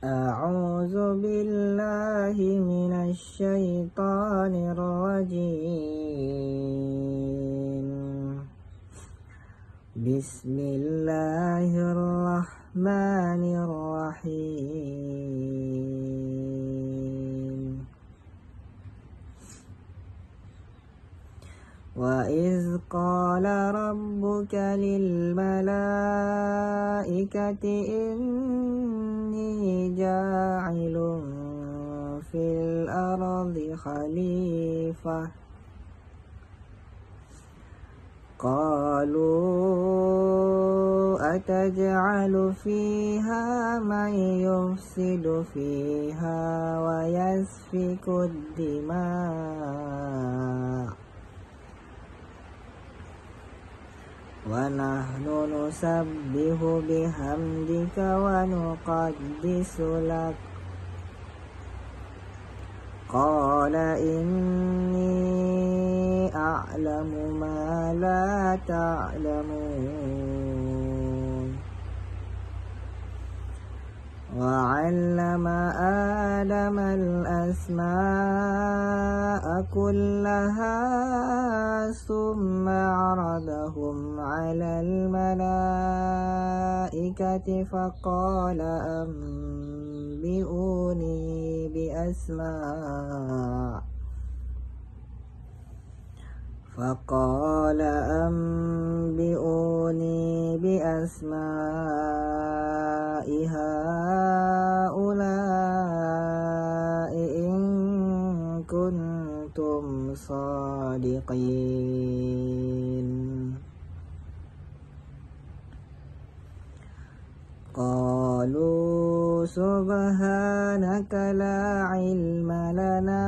أعوذ بالله من الشيطان الرجيم. بسم الله الرحمن الرحيم. وإذ قال ربك للملائكة إني جاعل في الأرض خليفة قالوا أتجعل فيها من يفسد فيها ويسفك الدماء ونحن نسبح بحمدك ونقدس لك قال إني أعلم ما لا تعلمون وعلم آدم الأسماء كلها ثم عرضهم على الملائكة فقال أنبئوني بأسماء هؤلاء إن كنتم صادقين. قالوا سبحانك لا علم لنا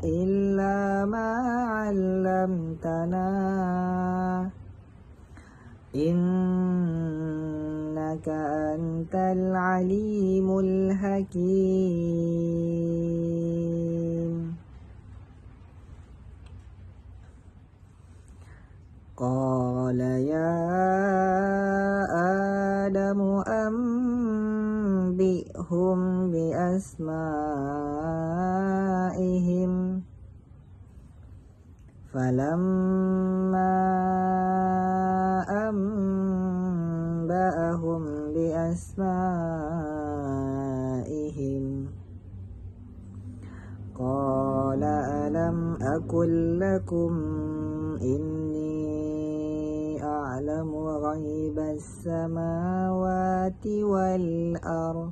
إلا ما علمتنا إنك أنت العليم الحكيم. قال يا آدم أنبئهم بأسمائهم فلما أنبأهم بأسمائهم قال ألم أقل لكم إني أعلم غيب السماوات والأرض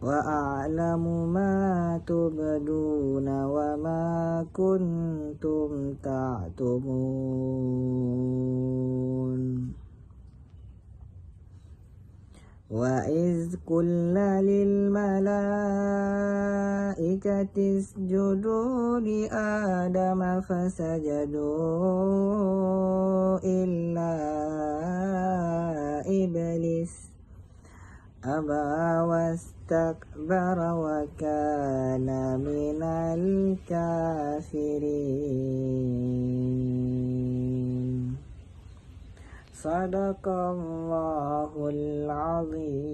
وأعلم ما تبدون وما كنتم تعتمون. وإذ قلنا للملائكة اسجدوا لآدم فسجدوا إلا إبليس أبى واستكبر وكان من الكافرين. صدق الله العظيم.